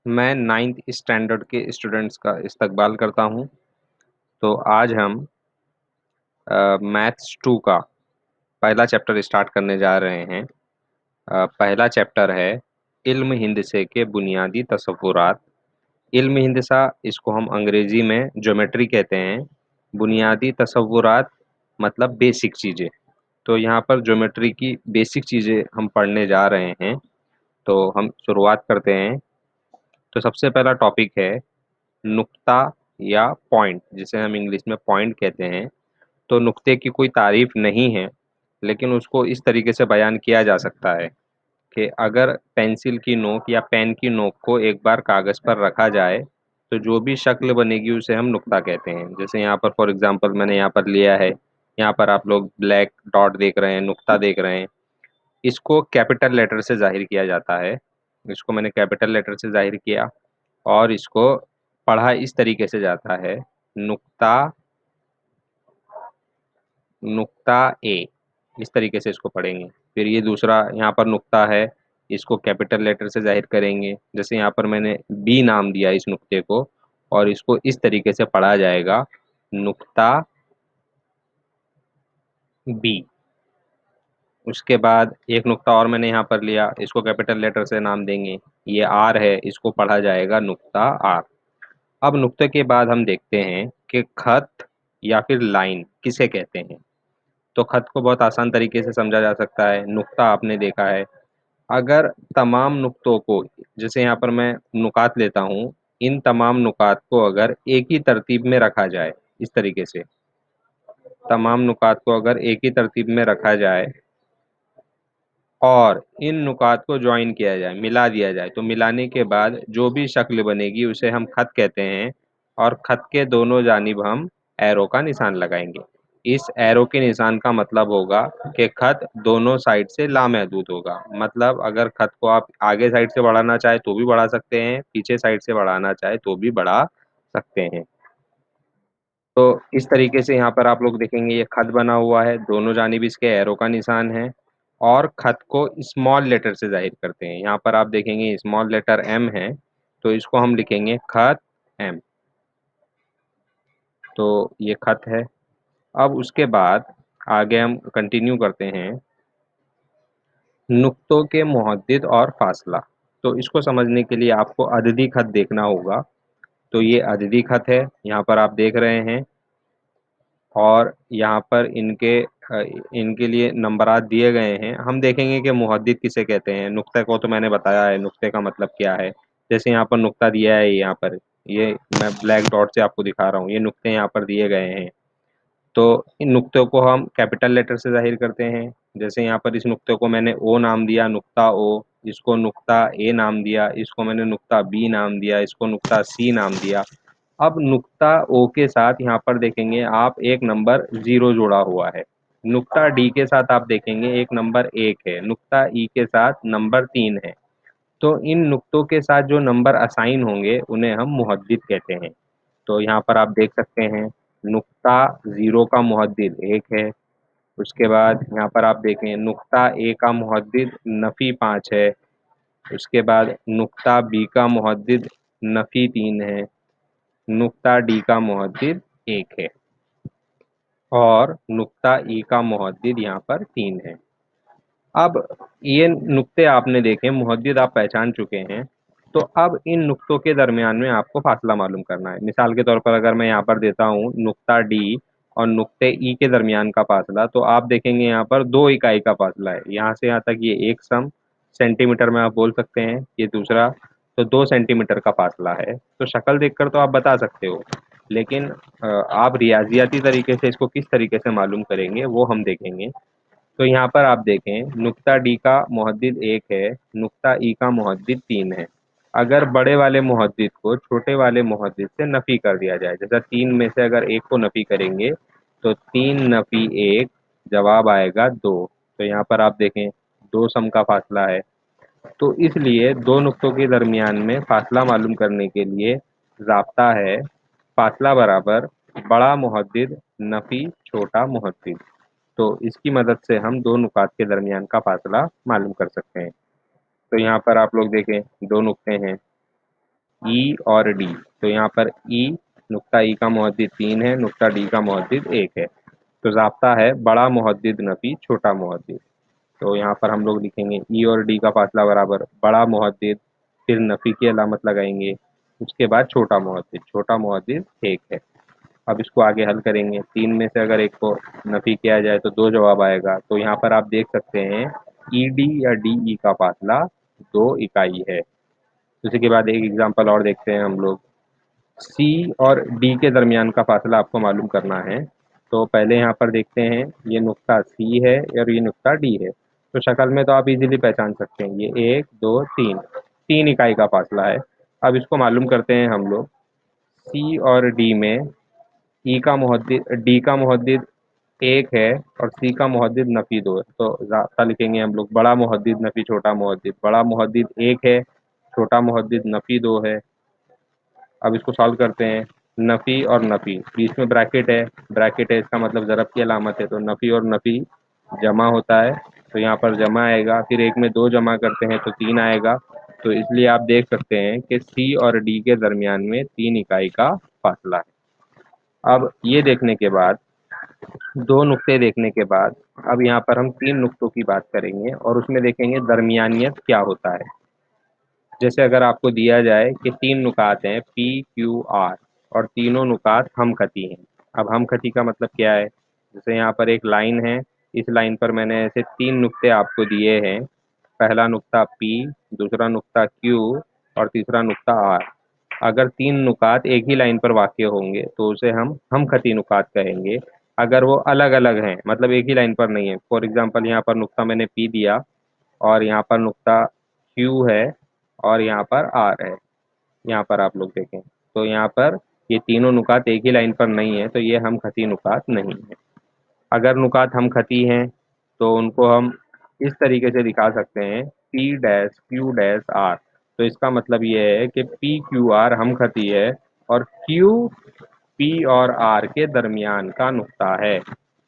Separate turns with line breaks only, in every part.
मैं 9th standard के students का इस्तकबाल करता हूँ। तो आज हम मैथ्स 2 का पहला चैप्टर स्टार्ट करने जा रहे हैं। पहला चैप्टर है इल्म हिंदसे के बुनियादी तसव्वुरात। इल्म हिंदसा इसको हम अंग्रेजी में ज्योमेट्री कहते हैं। बुनियादी तसव्वुरात मतलब बेसिक चीज़ें। तो यहाँ पर ज्योमेट्री की बेसिक चीज़ें हम पढ़ने जा रहे हैं। तो हम शुरुआत करते हैं। तो सबसे पहला टॉपिक है नुक्ता या पॉइंट, जिसे हम इंग्लिश में पॉइंट कहते हैं। तो नुक्ते की कोई तारीफ नहीं है, लेकिन उसको इस तरीके से बयान किया जा सकता है कि अगर पेंसिल की नोक या पेन की नोक को एक बार कागज़ पर रखा जाए, तो जो भी शक्ल बनेगी उसे हम नुक्ता कहते हैं। जैसे यहाँ पर फॉर एग्जांपल मैंने यहाँ पर लिया है, यहाँ पर आप लोग ब्लैक डॉट देख रहे हैं, नुक्ता देख रहे हैं। इसको कैपिटल लेटर से ज़ाहिर किया जाता है। इसको मैंने कैपिटल लेटर से ज़ाहिर किया और इसको पढ़ा इस तरीके से जाता है, नुक्ता नुक्ता ए। इस तरीके से इसको पढ़ेंगे। फिर ये दूसरा यहाँ पर नुक्ता है, इसको कैपिटल लेटर से जाहिर करेंगे। जैसे यहाँ पर मैंने बी नाम दिया इस नुक्ते को, और इसको इस तरीके से पढ़ा जाएगा, नुक्ता बी। उसके बाद एक नुक्ता और मैंने यहाँ पर लिया, इसको कैपिटल लेटर से नाम देंगे। ये आर है, इसको पढ़ा जाएगा नुक्ता आर। अब नुक्ते के बाद हम देखते हैं कि खत या फिर लाइन किसे कहते हैं। तो खत को बहुत आसान तरीके से समझा जा सकता है। नुक्ता आपने देखा है, अगर तमाम नुक्तों को, जैसे यहाँ पर मैं नुकात लेता हूँ, इन तमाम नुकात को अगर एक ही तरतीब में रखा जाए, इस तरीके से तमाम नुकात को अगर एक ही तरतीब में रखा जाए और इन नुकात को ज्वाइन किया जाए, मिला दिया जाए, तो मिलाने के बाद जो भी शक्ल बनेगी उसे हम खत कहते हैं। और खत के दोनों जानिब हम एरो का निशान लगाएंगे। इस एरो के निशान का मतलब होगा कि खत दोनों साइड से लामहदूद होगा। मतलब अगर खत को आप आगे साइड से बढ़ाना चाहे तो भी बढ़ा सकते हैं, पीछे साइड से बढ़ाना चाहे तो भी बढ़ा सकते हैं। तो इस तरीके से यहाँ पर आप लोग देखेंगे, ये खत बना हुआ है, दोनों जानिब इसके एरो का निशान है। और खत को स्मॉल लेटर से जाहिर करते हैं। यहाँ पर आप देखेंगे स्मॉल लेटर एम है, तो इसको हम लिखेंगे खत एम। तो ये खत है। अब उसके बाद आगे हम कंटिन्यू करते हैं, नुक्तों के मुहद्दिद और फासला। तो इसको समझने के लिए आपको अददी खत देखना होगा। तो ये अददी खत है, यहाँ पर आप देख रहे हैं। और यहाँ पर इनके लिए नंबरात दिए गए हैं। हम देखेंगे कि मुहद्दिद किसे कहते हैं। नुक्ते को तो मैंने बताया है, नुक्ते का मतलब क्या है। जैसे यहाँ पर नुक्ता दिया है, यहाँ पर ये मैं ब्लैक डॉट से आपको दिखा रहा हूँ, ये नुक्ते यहाँ पर दिए गए हैं। तो इन नुक्तों को हम कैपिटल लेटर से जाहिर करते हैं। जैसे यहाँ पर इस नुक्ते को मैंने ओ नाम दिया, नुक्ता ओ। इसको नुक्ता ए नाम दिया, इसको मैंने नुक्ता बी नाम दिया, इसको नुक्ता सी नाम दिया। अब नुक्ता ओ के साथ यहाँ पर देखेंगे आप, एक नंबर 0 जुड़ा हुआ है। नुक्ता डी के साथ आप देखेंगे एक नंबर 1 है। नुक्ता ई के साथ नंबर 3 है। तो इन नुक्तों के साथ जो नंबर असाइन होंगे उन्हें हम मुहद्दिद कहते हैं। तो यहाँ पर आप देख सकते हैं, नुक्ता 0 का मुहद्दिद 1 है। उसके बाद यहाँ पर आप देखें, नुक्ता ए का मुहद्दिद नफ़ी 5 है। उसके बाद नुक्ता बी का मुहद्दिद नफ़ी 3 है। नुक्ता डी का मुहद्दिद 1 है। और नुक्ता ई का मुहद्दिद यहाँ पर 3 है। अब ये नुक्ते आपने देखे, मुहद्दिद आप पहचान चुके हैं। तो अब इन नुक्तों के दरमियान में आपको फासला मालूम करना है। मिसाल के तौर पर अगर मैं यहाँ पर देता हूँ नुक्ता डी और नुक्ते ई के दरमियान का फासला, तो आप देखेंगे यहाँ पर 2 इकाई का फासला है। यहाँ से यहाँ तक ये 1 सम सेंटीमीटर में आप बोल सकते हैं, ये दूसरा, तो 2 सेंटीमीटर का फासला है। तो शक्ल देखकर तो आप बता सकते हो, लेकिन आप रियाजियाती तरीके से इसको किस तरीके से मालूम करेंगे वो हम देखेंगे। तो यहाँ पर आप देखें, नुक्ता डी का मुहद्दिद 1 है, नुक्ता ई का मुहद्दिद 3 है। अगर बड़े वाले मुहद्दिद को छोटे वाले मुहद्दिद से नफ़ी कर दिया जाए, जैसा 3 में से अगर 1 को नफ़ी करेंगे तो 3 नफ़ी 1 जवाब आएगा 2। तो यहाँ पर आप देखें 2 सम का फासला है। तो इसलिए दो नुक्तों के दरमियान में फासला मालूम करने के लिए ज़ाब्ता है, फासला बराबर बड़ा मुहद्दिद नफ़ी छोटा मुहद्दिद। तो इसकी मदद से हम दो नुकात के दरमियान का फासला मालूम कर सकते हैं। तो यहाँ पर आप लोग देखें, दो नुक्ते हैं। ई और डी। तो यहाँ पर ई, नुक्ता ई का मुहद्दिद 3 है, नुक्ता डी का मुहद्दिद 1 है। तो ज़ाब्ता है बड़ा मुहद्दिद नफ़ी छोटा मुहद्दिद। तो यहाँ पर हम लोग लिखेंगे ई और डी का फासला बराबर बड़ा मुहद्दिद, फिर नफ़ी की अलामत लगाएंगे, उसके बाद छोटा मुहद्दिद 1 है। अब इसको आगे हल करेंगे, 3 में से अगर एक को नफ़ी किया जाए तो 2 जवाब आएगा। तो यहाँ पर आप देख सकते हैं ई डी या डी ई का फासला 2 इकाई है। उसी के बाद एक एग्जांपल और देखते हैं हम लोग। सी और डी के दरमियान का फासला आपको मालूम करना है। तो पहले यहाँ पर देखते हैं, ये नुक्ता सी है और ये नुक्ता डी है। तो शक्ल में तो आप इजीली पहचान सकते हैं, ये 1 2 3, 3 इकाई का फासला है। अब इसको मालूम करते हैं हम लोग। सी और डी में ई का मुहद्दिद, डी का मुहद्दिद 1 है और सी का मुहद्दिद नफ़ी 2 है। तो ज़ाब्ता लिखेंगे हम लोग बड़ा मुहद्दिद नफ़ी छोटा मुहद्दिद। बड़ा मुहद्दिद 1 है, छोटा मुहद्दिद नफ़ी 2 है। अब इसको सॉल्व करते हैं। नफ़ी और नफ़ी, बीच में ब्रैकेट है इसका मतलब ज़रब की अलामत है। तो नफ़ी और नफ़ी जमा होता है, तो यहाँ पर जमा आएगा, फिर एक में 2 जमा करते हैं तो 3 आएगा। तो इसलिए आप देख सकते हैं कि सी और डी के दरमियान में 3 इकाई का फासला है। अब ये देखने के बाद, 2 नुक्ते देखने के बाद, अब यहाँ पर हम 3 नुक्तों की बात करेंगे और उसमें देखेंगे दरमियानियत क्या होता है। जैसे अगर आपको दिया जाए कि 3 नुकात हैं पी क्यू आर और तीनों नुकात हमखती हैं। अब हमखती का मतलब क्या है? जैसे यहाँ पर एक लाइन है, इस लाइन पर मैंने ऐसे 3 नुक्ते आपको दिए हैं। पहला नुक्ता पी, दूसरा नुक्ता क्यू और तीसरा नुक्ता आर। अगर 3 नुकात एक ही लाइन पर वाक़या होंगे तो उसे हम हमखती नुकात कहेंगे। अगर वो अलग-अलग हैं, मतलब एक ही लाइन पर नहीं है, फॉर एग्ज़ाम्पल यहाँ पर नुक्ता मैंने पी दिया और यहाँ पर नुक्ता क्यू है और यहाँ पर आर है। यहाँ पर आप लोग देखें, तो यहाँ पर ये तीनों नुकात एक ही लाइन पर नहीं है, तो ये हमखती नुकात नहीं है। अगर नुकात हमखती हैं तो उनको हम इस तरीके से दिखा सकते हैं, P dash Q dash R. तो इसका मतलब ये है कि पी क्यू आर हमखती है और क्यू पी और आर के दरमियान का नुक्ता है।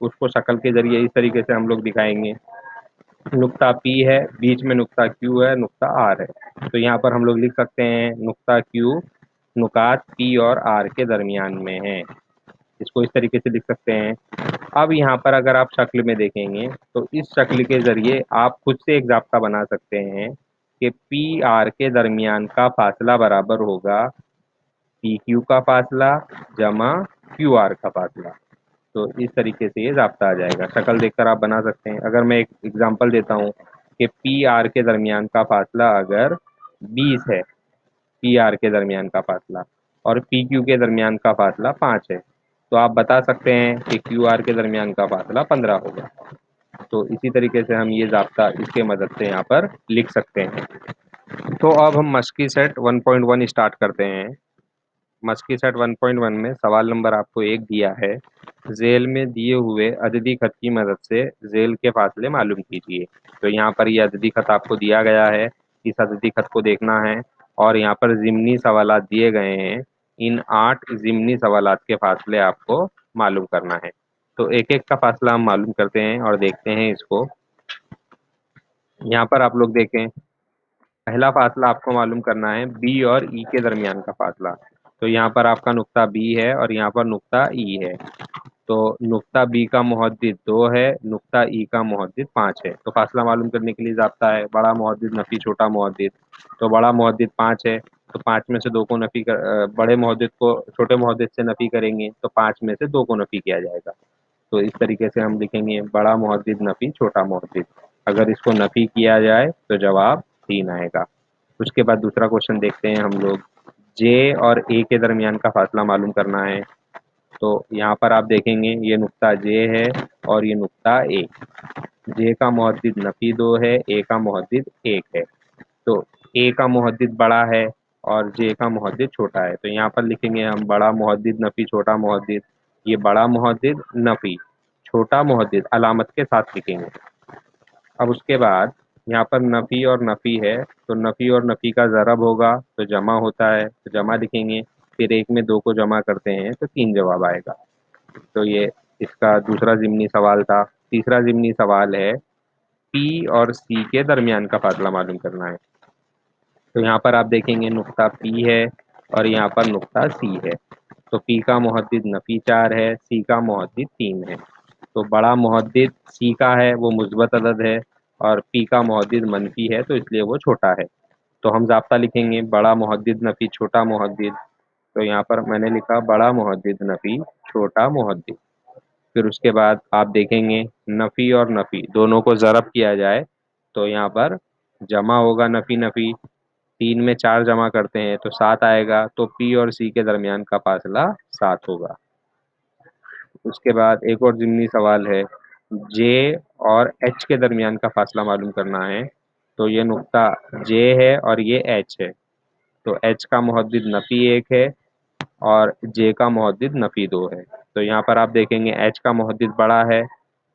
उसको शक्ल के ज़रिए इस तरीके से हम लोग दिखाएंगे। नुक्ता पी है, बीच में नुक्ता क्यू है, नुक्ता आर है। तो यहाँ पर हम लोग लिख सकते हैं नुक्ता क्यू नुकात पी और आर के दरमियान में है। इसको इस तरीके से लिख सकते हैं। अब यहाँ पर अगर आप शक्ल में देखेंगे तो इस शक्ल के ज़रिए आप खुद से एक ज़ाब्ता बना सकते हैं कि पी आर के दरमियान का फासला बराबर होगा पी क्यू का फासला जमा क्यू आर का फासला। तो इस तरीके से ये ज़ाब्ता आ जाएगा। शक्ल देखकर आप बना सकते हैं। अगर मैं एक एग्जांपल देता हूँ कि पी आर के दरमियान का फासला अगर 20 है, पी आर के दरमियान का फासला, और पी क्यू के दरमियान का फासला 5 है, तो आप बता सकते हैं कि क्यू आर के दरमियान का फासला 15 होगा। तो इसी तरीके से हम ये ज़ाब्ता इसके मदद से यहाँ पर लिख सकते हैं। तो अब हम मश्की सेट 1.1 स्टार्ट करते हैं। मस्की सेट 1.1 में सवाल नंबर आपको 1 दिया है। ज़ेल में दिए हुए अददी खत की मदद से ज़ेल के फासले मालूम कीजिए। तो यहाँ पर ये अददी खत आपको दिया गया है, इस अददी खत को देखना है और यहाँ पर ज़िमनी सवालात दिए गए हैं। इन 8 ज़िमनी सवालात के फासले आपको मालूम करना है। तो एक-एक का फासला हम मालूम करते हैं और देखते हैं इसको। यहाँ पर आप लोग देखें, पहला फासला आपको मालूम करना है बी और ई के दरमियान का फासला। तो यहाँ पर आपका नुक्ता बी है और यहाँ पर नुक्ता ई है। तो नुक्ता बी का मुहद्दिद 2 है, नुक्ता ई का मुहद्दिद 5 है। तो फासला मालूम करने के लिए ज़ाब्ता है बड़ा मुहद्दिद नफ़ी छोटा मुहद्दिद। तो बड़ा मुहद्दिद 5 है, तो 5 में से 2 को बड़े मुहद्दिद को छोटे मुहद्दिद से नफ़ी करेंगे तो 5 में से 2 को नफ़ी किया जाएगा। तो इस तरीके से हम लिखेंगे बड़ा मुहद्दिद नफ़ी छोटा मुहद्दिद। अगर इसको नफ़ी किया जाए तो जवाब 3 आएगा। उसके बाद दूसरा क्वेश्चन देखते हैं हम लोग। जे और ए के दरमियान का फासला मालूम करना है। तो यहाँ पर आप देखेंगे ये नुक्ता जे है और ये नुक्ता ए। जे का मुहद्दिद नफ़ी 2 है, ए का मुहद्दिद 1 है। तो ए का मुहद्दिद बड़ा है और जे का मुहद्दिद छोटा है। तो यहाँ पर लिखेंगे हम बड़ा मुहद्दिद नफ़ी छोटा मुहद्दिद। ये बड़ा मुहद्दिद नफ़ी, छोटा मुहद्दिद अलामत के साथ लिखेंगे। अब उसके बाद यहाँ पर नफ़ी और नफ़ी है, तो नफ़ी और नफ़ी का ज़रब होगा तो जमा होता है, तो जमा लिखेंगे। फिर 1 में 2 को जमा करते हैं तो 3 जवाब आएगा। तो ये इसका दूसरा ज़िमनी सवाल था। तीसरा ज़िमनी सवाल है पी और सी के दरमियान का फासला मालूम करना है। तो यहाँ पर आप देखेंगे नुक्ता पी है और यहाँ पर नुक्ता सी है। तो पी का मुहद्दिद नफी 4 है, सी का मुहद्दिद 3 है। तो बड़ा मुहद्दिद सी का है, वो मुस्बत अदद है, और पी का मुहद्दिद मनफी है, तो इसलिए वो छोटा है। तो हम ज़ाब्ता लिखेंगे बड़ा मुहद्दिद नफी छोटा मुहद्दिद। तो यहाँ पर मैंने लिखा बड़ा मुहद्दिद नफी छोटा मुहद्दिद। फिर उसके बाद आप देखेंगे नफ़ी और नफ़ी दोनों को ज़रब किया जाए तो यहाँ पर जमा होगा नफ़ी नफ़ी। 3 में 4 जमा करते हैं तो 7 आएगा, तो पी और सी के दरमियान का फासला 7 होगा। उसके बाद एक और ज़िमनी सवाल है, जे और एच के दरमियान का फासला मालूम करना है। तो ये नुक्ता जे है और ये एच है। तो एच का मुहद्दिद नफ़ी 1 है और जे का मुहद्दिद नफ़ी 2 है। तो यहाँ पर आप देखेंगे एच का मुहद्दिद बड़ा है,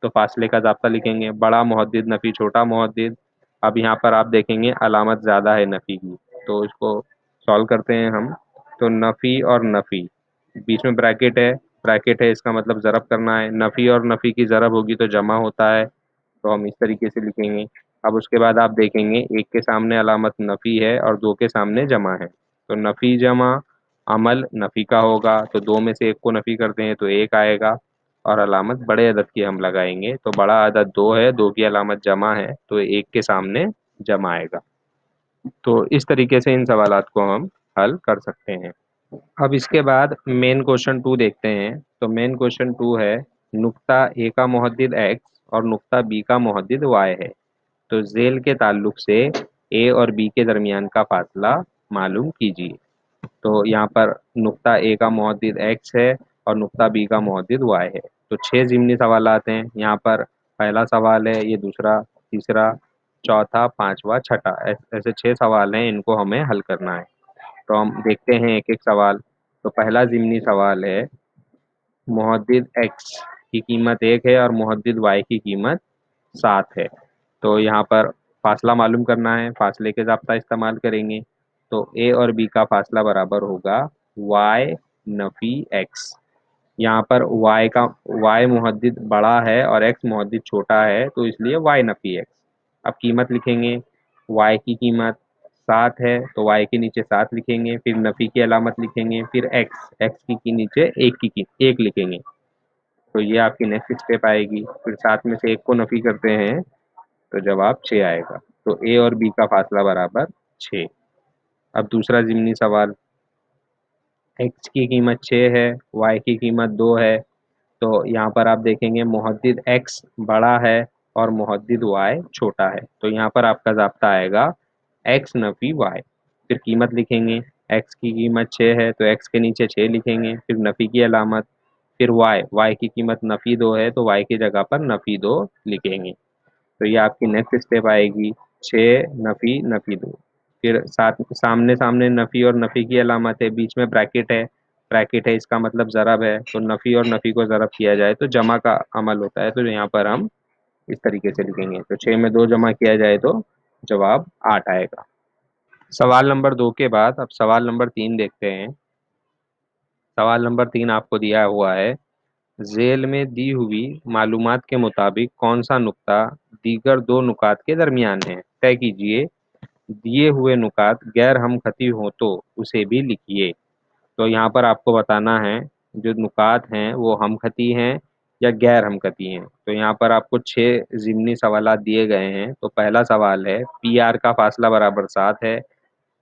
तो फासले का ज़ाब्ता लिखेंगे बड़ा मुहद्दिद नफ़ी छोटा मुहद्दिद। अब यहाँ पर आप देखेंगे अलामत ज़्यादा है नफ़ी की, तो इसको सॉल्व करते हैं हम। तो नफ़ी और नफ़ी, बीच में ब्रैकेट है, इसका मतलब ज़रब करना है। नफ़ी और नफ़ी की ज़रब होगी तो जमा होता है, तो हम इस तरीके से लिखेंगे। अब उसके बाद आप देखेंगे एक के सामने अलामत नफ़ी है और दो के सामने जमा है। तो नफ़ी जमा अमल नफ़ी का होगा, तो दो में से एक को नफ़ी करते हैं तो एक आएगा, और अलामत बड़े अदद की हम लगाएंगे। तो बड़ा अदद 2 है, 2 की अलामत जमा है, तो एक के सामने जमा आएगा। तो इस तरीके से इन सवालात को हम हल कर सकते हैं। अब इसके बाद मेन क्वेश्चन 2 देखते हैं। तो मेन क्वेश्चन 2 है, नुक्ता ए का मुहद्दिद एक्स और नुक्ता बी का मुहद्दिद वाई है। तो झेल के ताल्लुक से ए और बी के दरमियान का फासला मालूम कीजिए। तो यहाँ पर नुक्ता ए का मुहद्दिद एक्स है और नुक्ता बी का मुहद्दिद वाई है। तो 6 ज़िमनी सवालात हैं यहाँ पर। पहला सवाल है, ये दूसरा, तीसरा, चौथा, पांचवा, छठा, ऐसे 6 सवाल हैं, इनको हमें हल करना है। तो हम देखते हैं एक एक सवाल। तो पहला ज़िमनी सवाल है, मुहद्दिद एक्स की कीमत 1 है और मुहद्दिद वाई की कीमत 7 है। तो यहाँ पर फासला मालूम करना है, फासले के ज़ाब्ता इस्तेमाल करेंगे। तो ए और बी का फासला बराबर होगा वाई नफ़ी एक्स। यहाँ पर वाई मुहद्दिद बड़ा है और एक्स मुहद्दिद छोटा है, तो इसलिए वाई नफ़ी एक्स। अब कीमत लिखेंगे, वाई की कीमत 7 है तो वाई के नीचे 7 लिखेंगे, फिर नफ़ी की अलामत लिखेंगे, फिर एक्स एक्स की नीचे 1 लिखेंगे। तो ये आपकी नेक्स्ट स्टेप आएगी। फिर 7 में से 1 को नफ़ी करते हैं तो जवाब 6 आएगा। तो ए और बी का फासला बराबर 6। अब दूसरा ज़िमनी सवाल, एक्स की कीमत 6 है, वाई की कीमत 2 है। तो यहाँ पर आप देखेंगे मुहद्दिद एक्स बड़ा है और मुहद्दिद वाई छोटा है। तो यहाँ पर आपका ज़ाब्ता आएगा एक्स नफ़ी वाई। फिर कीमत लिखेंगे, एक्स की कीमत 6 है तो एक्स के नीचे 6 लिखेंगे, फिर नफ़ी की अलामत, फिर वाई की कीमत नफ़ी 2 है तो वाई की जगह पर नफ़ी 2 लिखेंगे। तो ये आपकी नेक्स्ट स्टेप आएगी, 6 नफ़ी नफ़ी 2। फिर साथ सामने सामने नफ़ी और नफ़ी की अलामत है, बीच में ब्रैकेट है, इसका मतलब ज़रब है। तो नफ़ी और नफ़ी को ज़रब किया जाए तो जमा का अमल होता है, तो यहाँ पर हम इस तरीके से लिखेंगे। तो 6 में 2 जमा किया जाए तो जवाब 8 आएगा। सवाल नंबर 2 के बाद अब सवाल नंबर 3 देखते हैं। सवाल नंबर 3 आपको दिया हुआ है, झेल में दी हुई मालूमात के मुताबिक कौन सा नुक्ता दीगर दो नुकात के दरमियान है, तय कीजिए। दिए हुए नुकात गैर हमखती हो तो उसे भी लिखिए। तो यहाँ पर आपको बताना है जो नुकात हैं वो हमखती हैं या गैर हमखती हैं। तो यहाँ पर आपको 6 ज़िमनी सवालात दिए गए हैं। तो पहला सवाल है, पी आर का फासला बराबर 7 है,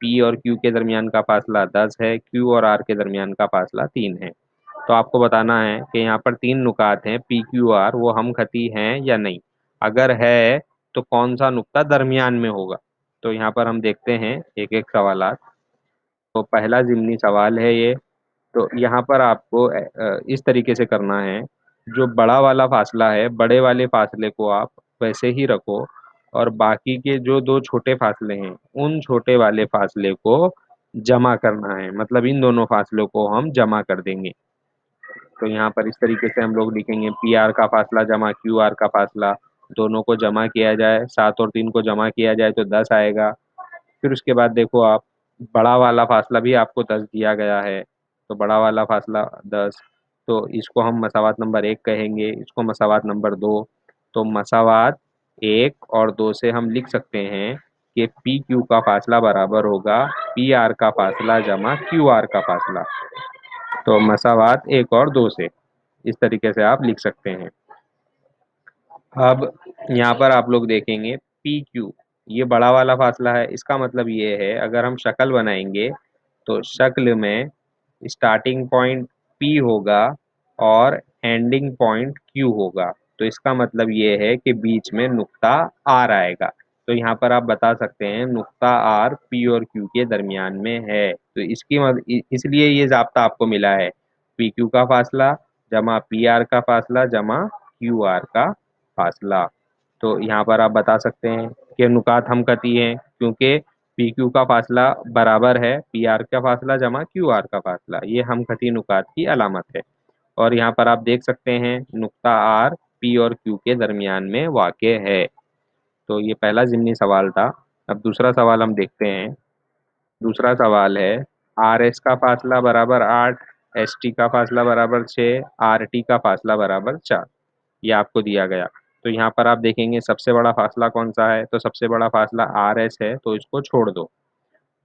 पी और क्यू के दरमियान का फासला 10 है, क्यू और आर के दरमियान का फासला 3 है। तो आपको बताना है कि यहाँ पर 3 नुकात हैं पी क्यू आर, वो हमखती हैं या नहीं। अगर है तो कौन सा नुक्ता दरमियान में होगा। तो यहाँ पर हम देखते हैं एक एक सवालात। तो पहला ज़िमनी सवाल है ये। तो यहाँ पर आपको इस तरीके से करना है, जो बड़ा वाला फासला है बड़े वाले फासले को आप वैसे ही रखो, और बाकी के जो दो छोटे फासले हैं उन छोटे वाले फासले को जमा करना है, मतलब इन दोनों फासलों को हम जमा कर देंगे। तो यहाँ पर इस तरीके से हम लोग लिखेंगे, पी आर का फासला जमा क्यू आर का फासला, दोनों को जमा किया जाए, 7 और 3 को जमा किया जाए तो 10 आएगा। फिर उसके बाद देखो आप, बड़ा वाला फासला भी आपको 10 दिया गया है, तो बड़ा वाला फासला 10, तो इसको हम मसावात नंबर 1 कहेंगे, इसको मसावात नंबर 2। तो मसावात 1 और 2 से हम लिख सकते हैं कि पी क्यू का फासला बराबर होगा पी आर का फासला जमा क्यू आर का फासला। तो मसावात 1 और 2 से इस तरीके से आप लिख सकते हैं। अब यहाँ पर आप लोग देखेंगे पी क्यू, ये बड़ा वाला फासला है। इसका मतलब ये है अगर हम शक्ल बनाएंगे तो शक्ल में स्टार्टिंग पॉइंट पी होगा और एंडिंग पॉइंट क्यू होगा। तो इसका मतलब ये है कि बीच में नुक्ता आर आएगा। तो यहाँ पर आप बता सकते हैं नुक्ता आर पी और क्यू के दरमियान में है। तो इसलिए ये जाब्ता आपको मिला है, पी क्यू का फासला जमा पी आर का फासला जमा क्यू आर का फासला। तो यहाँ पर आप बता सकते हैं कि नुकात हमखती हैं क्योंकि पी क्यू का फासला बराबर है पी आर का फासला जमा क्यू आर का फासला। ये हमखती नुकात की अलामत है। और यहाँ पर आप देख सकते हैं नुक्ता आर पी और क्यू के दरमियान में वाक़ है। तो ये पहला ज़िमनी सवाल था। अब दूसरा सवाल हम देखते हैं। दूसरा सवाल है आर एस का फासला बराबर 8, एस टी का फासला बराबर 6, आर टी का फासला बराबर 4। ये आपको दिया गया। तो यहाँ पर आप देखेंगे सबसे बड़ा फासला कौन सा है, तो सबसे बड़ा फासला आर एस है, तो इसको छोड़ दो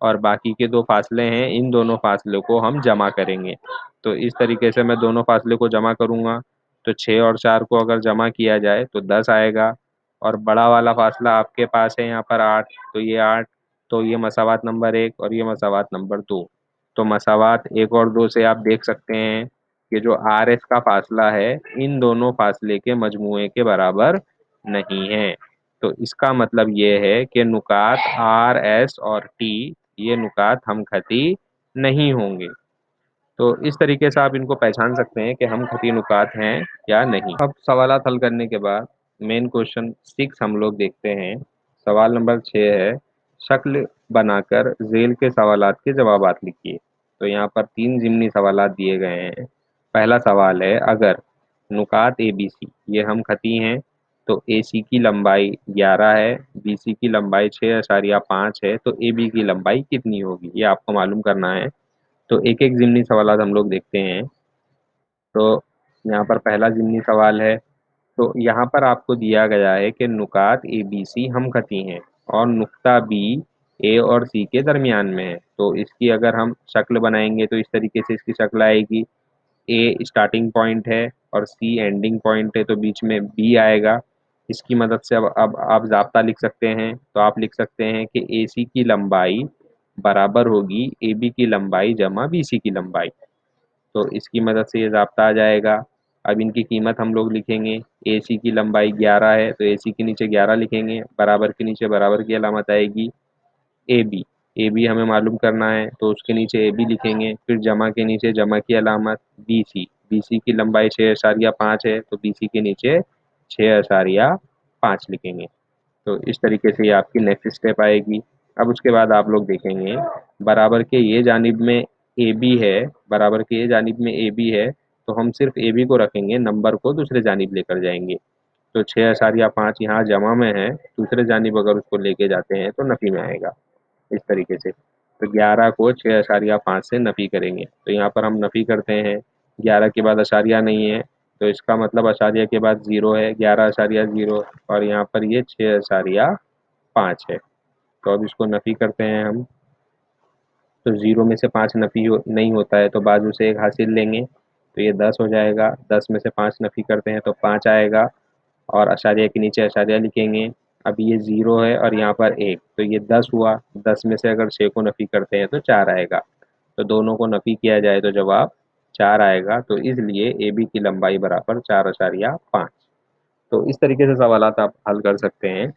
और बाकी के 2 फासले हैं, इन दोनों फासलों को हम जमा करेंगे। तो इस तरीके से मैं दोनों फासले को जमा करूँगा। तो 6 और 4 को अगर जमा किया जाए तो 10 आएगा और बड़ा वाला फासला आपके पास है यहाँ पर 8, तो ये 8। तो ये मसावात नंबर 1 और ये मसावात नंबर 2। तो मसावात 1 और 2 से आप देख सकते हैं कि जो आर एस का फासला है इन दोनों फासले के मजमूए के बराबर नहीं है। तो इसका मतलब ये है कि नुकात आर एस और टी ये नुकात हमखती नहीं होंगे। तो इस तरीके से आप इनको पहचान सकते हैं कि हमखती नुकात हैं या नहीं। अब सवालात हल करने के बाद मेन क्वेश्चन 6 हम लोग देखते हैं। सवाल नंबर 6 है शक्ल बनाकर झेल के सवालात के जवाबात लिखिए। तो यहाँ पर 3 ज़िमनी सवालात दिए गए हैं। पहला सवाल है अगर नुकात ए बी सी ये हमखती हैं तो ए सी की लंबाई 11 है, बी सी की लंबाई 6.5 है, तो ए बी की लंबाई कितनी होगी, ये आपको मालूम करना है। तो एक एक ज़िमनी सवालात हम लोग देखते हैं। तो यहाँ पर पहला ज़िमनी सवाल है, तो यहाँ पर आपको दिया गया है कि नुकात ए बी सी हमखती हैं और नुक्ता बी ए और सी के दरमियान में है। तो इसकी अगर हम शक्ल बनाएंगे तो इस तरीके से इसकी शक्ल आएगी। ए स्टार्टिंग पॉइंट है और सी एंडिंग पॉइंट है, तो बीच में बी आएगा। इसकी मदद से अब आप ज़ाब्ता लिख सकते हैं। तो आप लिख सकते हैं कि ए सी की लंबाई बराबर होगी ए बी की लंबाई जमा बी सी की लंबाई। तो इसकी मदद से ये ज़ाब्ता आ जाएगा। अब इनकी कीमत हम लोग लिखेंगे। ए सी की लंबाई 11 है तो ए सी के नीचे 11 लिखेंगे, बराबर के नीचे बराबर की अलामत आएगी। ए बी, ए बी हमें मालूम करना है तो उसके नीचे ए बी लिखेंगे, फिर जमा के नीचे जमा की अलामत बी सी। बी सी की लंबाई 6.5 है तो बी सी के नीचे 6.5 लिखेंगे। तो इस तरीके से ये आपकी नेक्स्ट स्टेप आएगी। अब उसके बाद आप लोग देखेंगे बराबर के ये जानिब में ए बी है, बराबर के ये जानिब में ए बी है, तो हम सिर्फ ए बी को रखेंगे, नंबर को दूसरे जानिब लेकर जाएंगे। तो 6.5 यहाँ जमा में है, दूसरे जानिब अगर उसको लेके जाते हैं तो नफ़ी में आएगा इस तरीके से। तो 11 को 6.5 से नफ़ी करेंगे। तो यहाँ पर हम नफ़ी करते हैं, 11 के बाद अशारिया नहीं है तो इसका मतलब अशारिया के बाद 0 है, 11.0 और यहाँ पर ये 6.5 है। तो अब इसको नफ़ी करते हैं हम। तो 0 में से 5 नहीं होता है तो बाजू से 1 हासिल लेंगे, तो ये 10 हो जाएगा। 10 में से 5 नफ़ी करते हैं तो 5 आएगा और अशारिया के नीचे अशारिया लिखेंगे। अब ये 0 है और यहाँ पर 1, तो ये 10 हुआ। 10 में से अगर 6 को नफ़ी करते हैं तो 4 आएगा। तो दोनों को नफ़ी किया जाए तो जवाब 4 आएगा। तो इसलिए ए बी की लंबाई बराबर 4.5। तो इस तरीके से सवालात आप हल कर सकते हैं।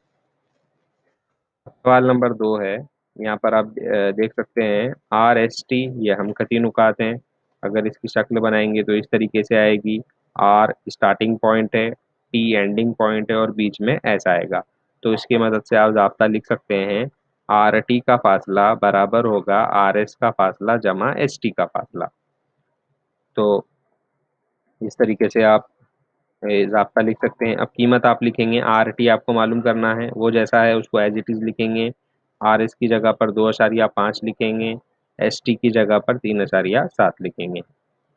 सवाल नंबर 2 है, यहाँ पर आप देख सकते हैं आर एस टी ये हमखती नुकात हैं। अगर इसकी शक्ल बनाएंगे तो इस तरीके से आएगी। आर स्टार्टिंग पॉइंट है, टी एंडिंग पॉइंट है और बीच में एस आएगा। तो इसकी मदद से आप ज़ाब्ता लिख सकते हैं आर टी का फासला बराबर होगा आर एस का फासला जमा एस टी का फासला। तो इस तरीके से आप ज़ाब्ता लिख सकते हैं। अब कीमत आप लिखेंगे, आर टी आपको मालूम करना है, वो जैसा है उसको एज इट इज़ लिखेंगे। आर एस की जगह पर 2.5 लिखेंगे, एस टी की जगह पर 3.7 लिखेंगे।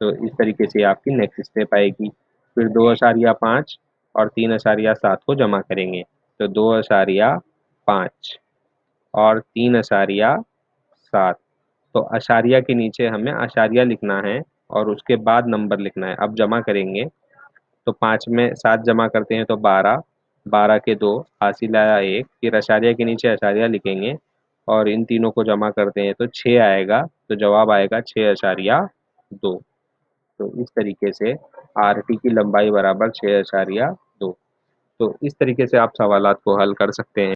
तो इस तरीके से आपकी नेक्स्ट स्टेप आएगी। फिर 2.5 और 3.7 को जमा करेंगे, तो 2.5 और 3.7। तो अशारिया के नीचे हमें अशारिया लिखना है और उसके बाद नंबर लिखना है। अब जमा करेंगे तो 5 में 7 जमा करते हैं तो 12, 12 के 2, हासिल आया 1, फिर अशारिया के नीचे अशारिया लिखेंगे और इन तीनों को जमा करते हैं तो 6 आएगा, तो जवाब आएगा 6.2। तो इस तरीके से आर टी की लंबाई बराबर 6.2। तो इस तरीके से आप सवालात को हल कर सकते हैं।